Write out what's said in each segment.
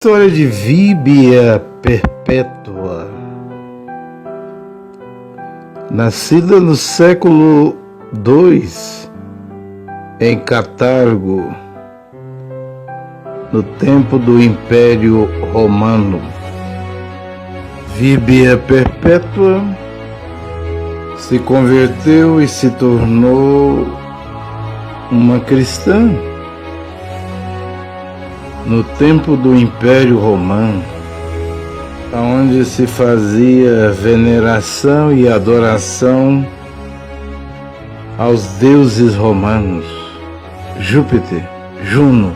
História de Víbia Perpétua, nascida no século II em Cartago, no tempo do Império Romano. Víbia Perpétua se converteu e se tornou uma cristã no tempo do Império Romano, onde se fazia veneração e adoração aos deuses romanos: Júpiter, Juno,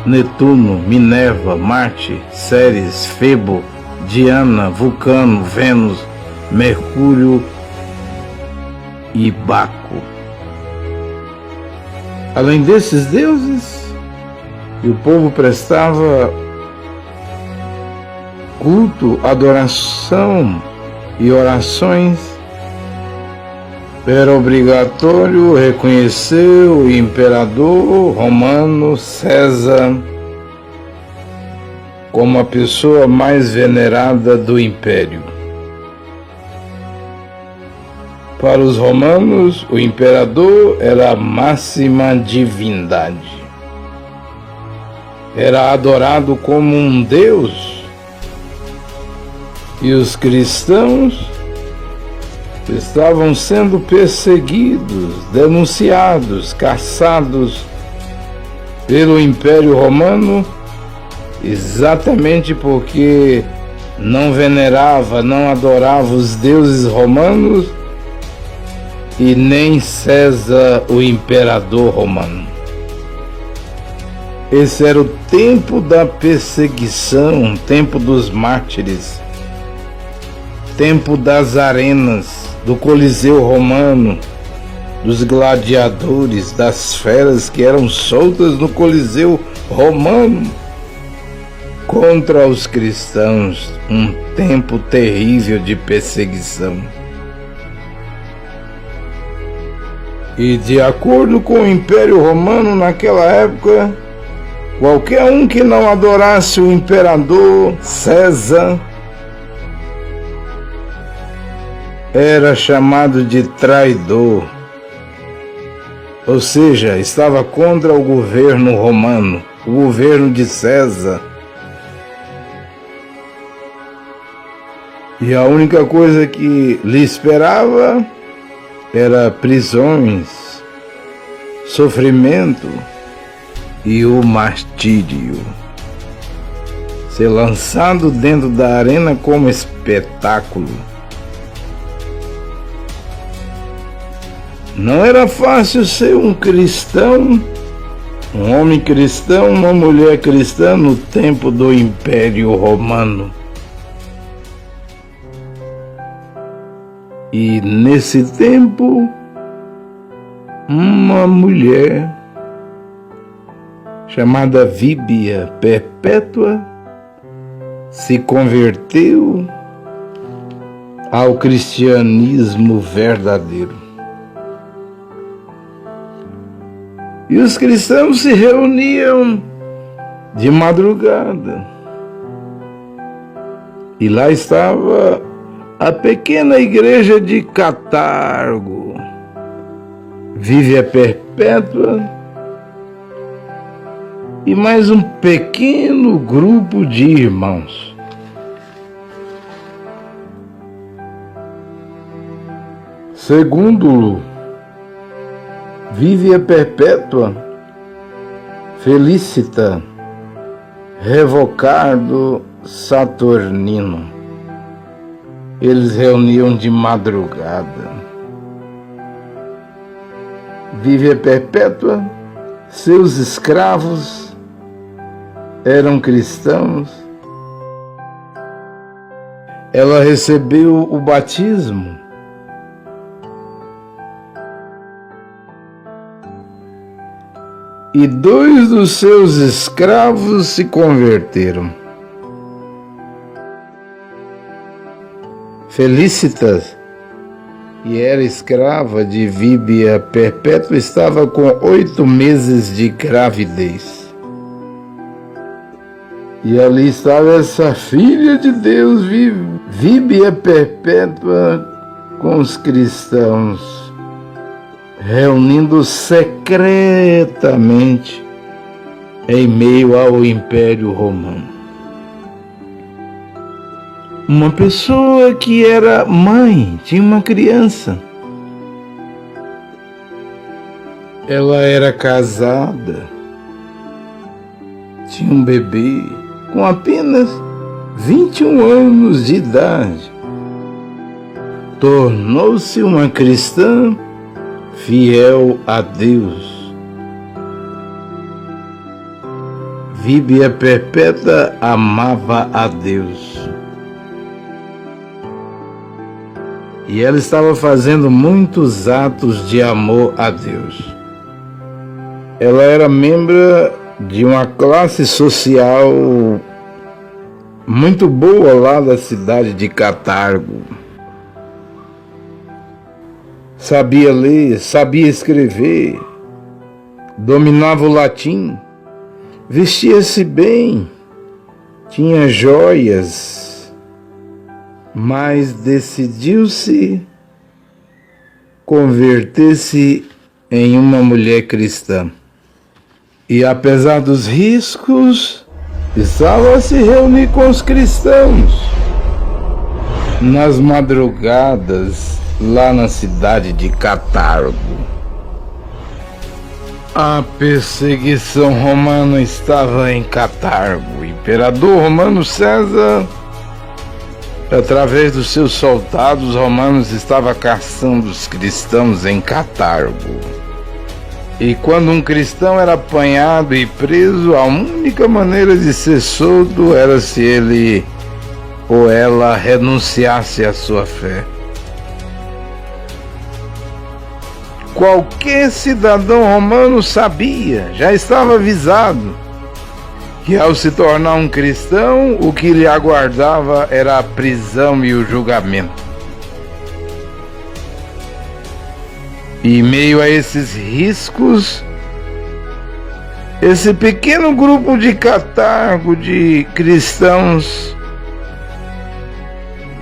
Netuno, Minerva, Marte, Ceres, Febo, Diana, Vulcano, Vênus, Mercúrio e Baco. Além desses deuses, e o povo prestava culto, adoração e orações. Era obrigatório reconhecer o imperador romano César como a pessoa mais venerada do império. Para os romanos, o imperador era a máxima divindade. Era adorado como um deus, e os cristãos estavam sendo perseguidos, denunciados, caçados pelo Império Romano, exatamente porque não venerava, não adorava os deuses romanos e nem César, o imperador romano. Esse era o tempo da perseguição, tempo dos mártires, tempo das arenas, do Coliseu romano, dos gladiadores, das feras que eram soltas no Coliseu romano contra os cristãos. Um tempo terrível de perseguição. E de acordo com o Império Romano naquela época, qualquer um que não adorasse o imperador César era chamado de traidor, ou seja, estava contra o governo romano, o governo de César. E a única coisa que lhe esperava era prisões, sofrimento e o martírio. Ser lançado dentro da arena como espetáculo. Não era fácil ser um cristão, um homem cristão, uma mulher cristã no tempo do Império Romano. E nesse tempo, uma mulher chamada Víbia Perpétua se converteu ao cristianismo verdadeiro. E os cristãos se reuniam de madrugada. E lá estava a pequena igreja de Cartago. Víbia Perpétua e mais um pequeno grupo de irmãos. Segundo Víbia Perpétua, Felicita, Revocardo, Saturnino, eles reuniam de madrugada. Víbia Perpétua, seus escravos eram cristãos. Ela recebeu o batismo. E 2 dos seus escravos se converteram. Felicitas, que era escrava de Víbia Perpétua, estava com 8 meses de gravidez. E ali estava essa filha de Deus, vívia perpétua, com os cristãos, reunindo secretamente em meio ao Império Romano. Uma pessoa que era mãe, tinha uma criança. Ela era casada, tinha um bebê com apenas 21 anos de idade. Tornou-se uma cristã fiel a Deus. Vívia Perpétua amava a Deus. E ela estava fazendo muitos atos de amor a Deus. Ela era membro de uma classe social muito boa lá da cidade de Cartago. Sabia ler, sabia escrever, dominava o latim, vestia-se bem, tinha joias, mas decidiu-se converter-se em uma mulher cristã. E apesar dos riscos, estava a se reunir com os cristãos nas madrugadas lá na cidade de Cartago. A perseguição romana estava em Cartago. O imperador romano César, através dos seus soldados romanos, estava caçando os cristãos em Cartago. E quando um cristão era apanhado e preso, a única maneira de ser solto era se ele ou ela renunciasse à sua fé. Qualquer cidadão romano sabia, já estava avisado, que ao se tornar um cristão, o que lhe aguardava era a prisão e o julgamento. E em meio a esses riscos, esse pequeno grupo de Cartago, de cristãos,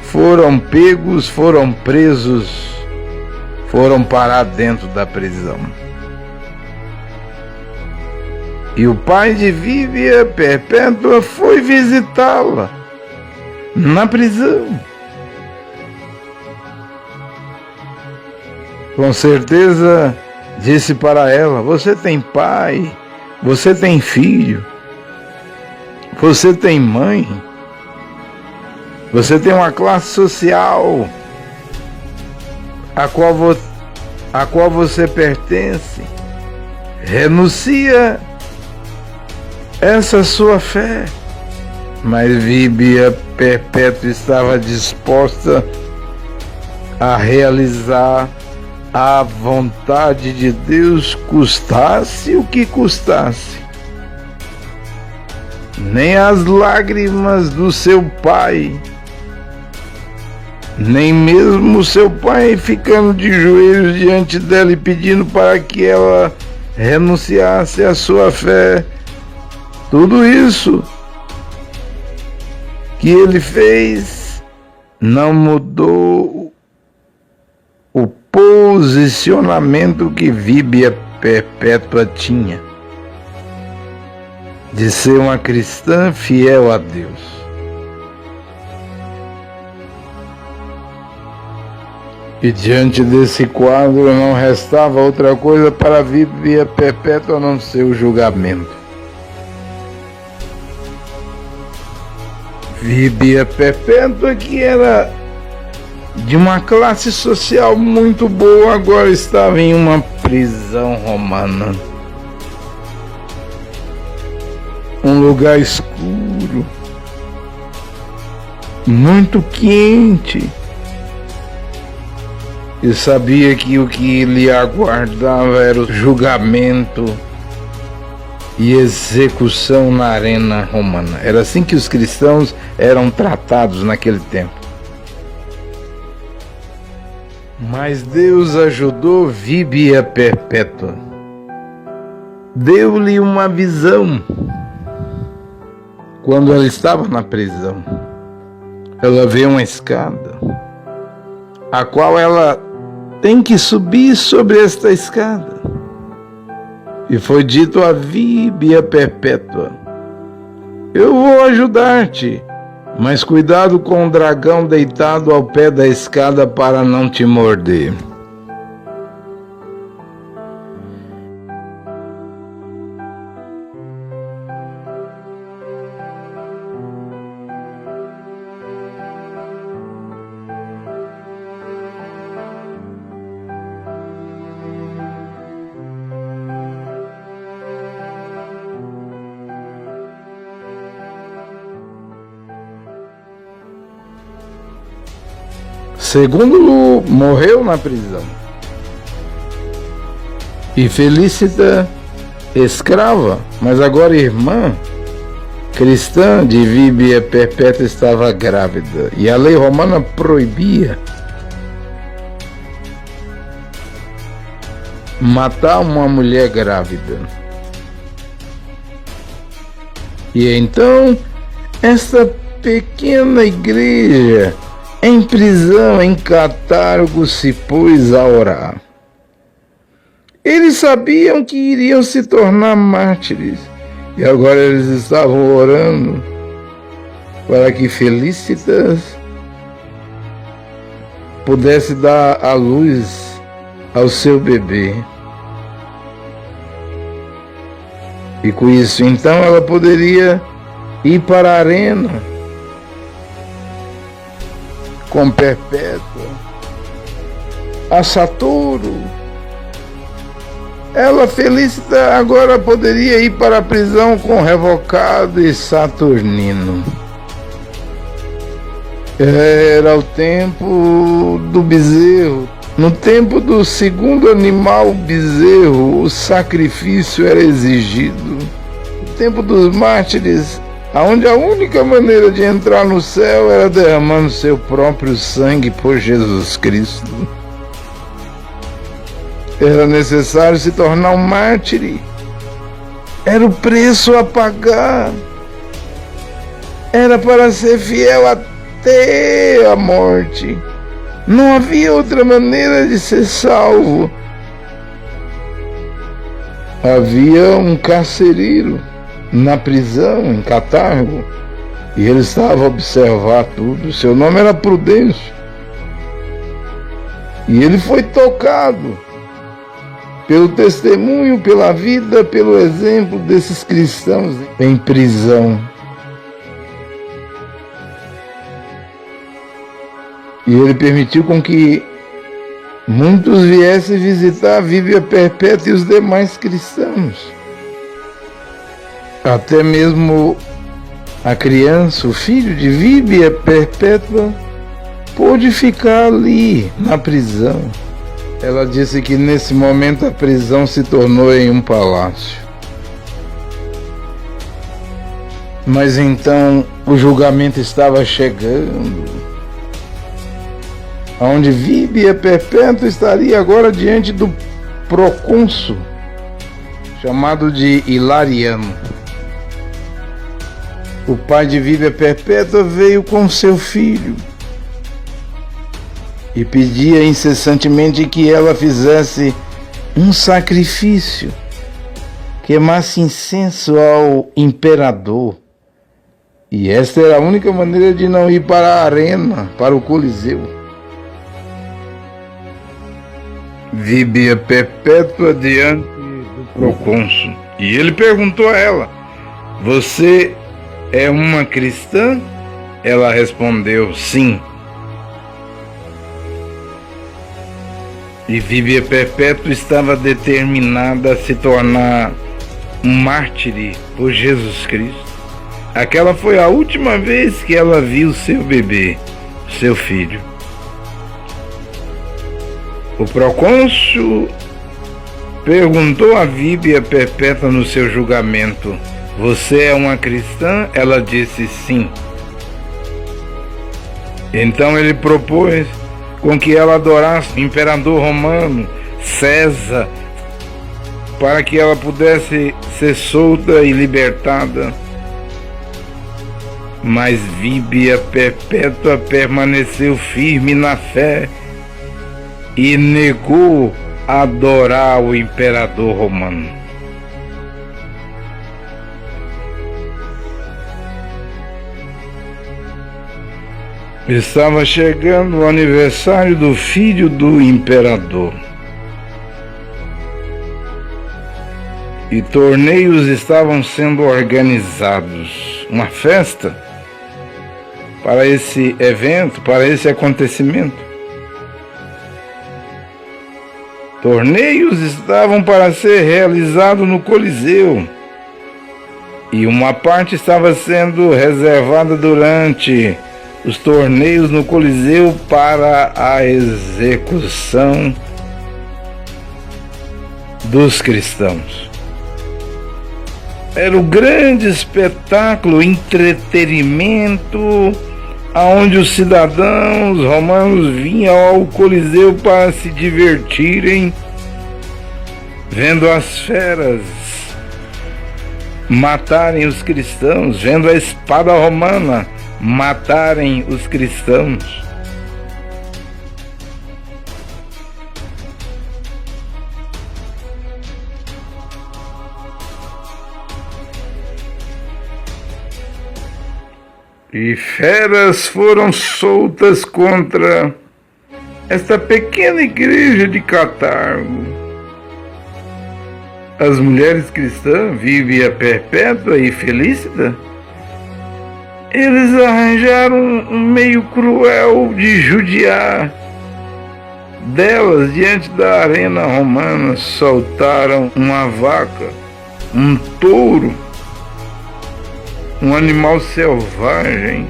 foram pegos, foram presos, foram parar dentro da prisão. E o pai de Vívia Perpétua foi visitá-la na prisão. Com certeza disse para ela: você tem pai, você tem filho, você tem mãe, você tem uma classe social a qual você pertence. Renuncia essa sua fé. Mas Vívia Perpétua estava disposta a realizar a vontade de Deus, custasse o que custasse. Nem as lágrimas do seu pai, nem mesmo seu pai ficando de joelhos diante dela e pedindo para que ela renunciasse à sua fé, tudo isso que ele fez não mudou o posicionamento que Vívia Perpétua tinha de ser uma cristã fiel a Deus. E diante desse quadro não restava outra coisa para Vívia Perpétua a não ser o julgamento. Vívia Perpétua, que era de uma classe social muito boa, agora estava em uma prisão romana. Um lugar escuro, muito quente. E sabia que o que lhe aguardava era o julgamento e execução na arena romana. Era assim que os cristãos eram tratados naquele tempo. Mas Deus ajudou Vívia Perpétua. Deu-lhe uma visão. Quando ela estava na prisão, ela vê uma escada, a qual ela tem que subir sobre esta escada. E foi dito a Víbia Perpétua: eu vou ajudar-te, mas cuidado com o dragão deitado ao pé da escada para não te morder. Segundo morreu na prisão. E Felicita, escrava, mas agora irmã cristã de Víbia Perpétua, estava grávida. E a lei romana proibia matar uma mulher grávida. E então, esta pequena igreja em prisão em Catargo se pôs a orar. Eles sabiam que iriam se tornar mártires, e agora eles estavam orando para que Felicitas pudesse dar à luz ao seu bebê. E com isso, então, ela poderia ir para a arena com Perpétua, a Saturo. Ela, Felicita, agora poderia ir para a prisão com Revocado e Saturnino. Era o tempo do bezerro. No tempo do segundo animal, bezerro, o sacrifício era exigido. No tempo dos mártires, onde a única maneira de entrar no céu era derramando seu próprio sangue por Jesus Cristo. Era necessário se tornar um mártir. Era o preço a pagar. Era para ser fiel até a morte. Não havia outra maneira de ser salvo. Havia um carcereiro na prisão, em Catargo, e ele estava a observar tudo. Seu nome era Prudêncio. E ele foi tocado pelo testemunho, pela vida, pelo exemplo desses cristãos em prisão. E ele permitiu com que muitos viessem visitar a Víbia Perpétua e os demais cristãos. Até mesmo a criança, o filho de Víbia Perpétua, pôde ficar ali na prisão. Ela disse que nesse momento a prisão se tornou em um palácio. Mas então o julgamento estava chegando, onde Víbia Perpétua estaria agora diante do procônsul, chamado de Hilariano. O pai de Víbia Perpétua veio com seu filho e pedia incessantemente que ela fizesse um sacrifício, queimasse incenso ao imperador. E esta era a única maneira de não ir para a arena, para o Coliseu. Víbia Perpétua diante do procônsul. E ele perguntou a ela: você é uma cristã? Ela respondeu: sim. E Víbia Perpétua estava determinada a se tornar um mártir por Jesus Cristo. Aquela foi a última vez que ela viu seu bebê, seu filho. O procônsul perguntou a Víbia Perpétua no seu julgamento: você é uma cristã? Ela disse sim. Então ele propôs com que ela adorasse o imperador romano, César, para que ela pudesse ser solta e libertada. Mas Víbia Perpétua permaneceu firme na fé e negou adorar o imperador romano. Estava chegando o aniversário do filho do imperador. E torneios estavam sendo organizados. Uma festa para esse evento, para esse acontecimento. Torneios estavam para ser realizados no Coliseu. E uma parte estava sendo reservada durante os torneios no Coliseu para a execução dos cristãos. Era o grande espetáculo, entretenimento, aonde os cidadãos romanos vinham ao Coliseu para se divertirem, vendo as feras matarem os cristãos, vendo a espada romana matarem os cristãos. E feras foram soltas contra esta pequena igreja de Catargo. As mulheres cristãs, Víbia Perpétua e Felícita, eles arranjaram um meio cruel de judiar delas diante da arena romana. Soltaram uma vaca, um touro, um animal selvagem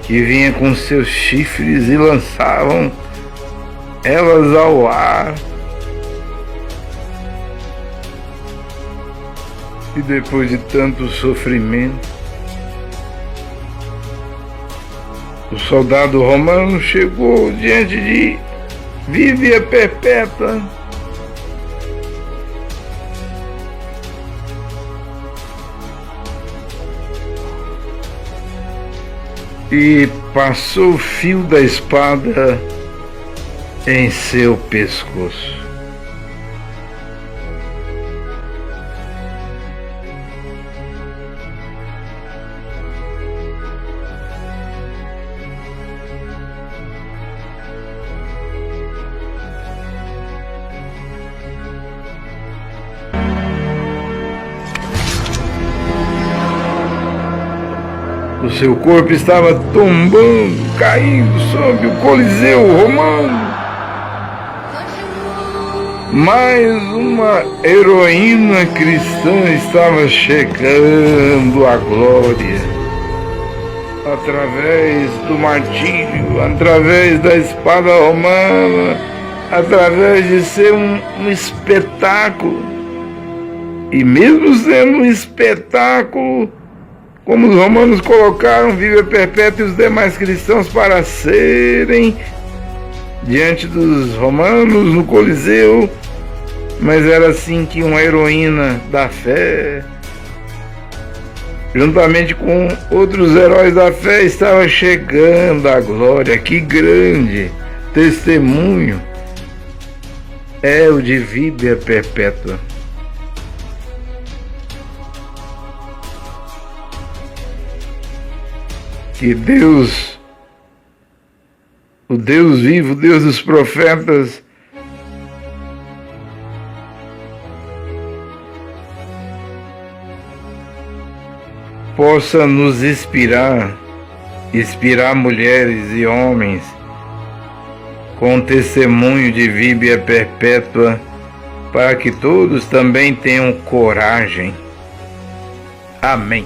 que vinha com seus chifres e lançavam elas ao ar. E depois de tanto sofrimento, o soldado romano chegou diante de Víbia Perpétua e passou o fio da espada em seu pescoço. O seu corpo estava tombando, caindo sobre o Coliseu romano. Mais uma heroína cristã estava chegando à glória, através do martírio, através da espada romana, através de ser um espetáculo. E mesmo sendo um espetáculo, como os romanos colocaram Víbia Perpétua e os demais cristãos para serem diante dos romanos no Coliseu, mas era assim que uma heroína da fé, juntamente com outros heróis da fé, estava chegando à glória. Que grande testemunho é o de Víbia Perpétua. Que Deus, o Deus vivo, o Deus dos profetas, possa nos inspirar mulheres e homens com o testemunho de Víbia Perpétua, para que todos também tenham coragem. Amém.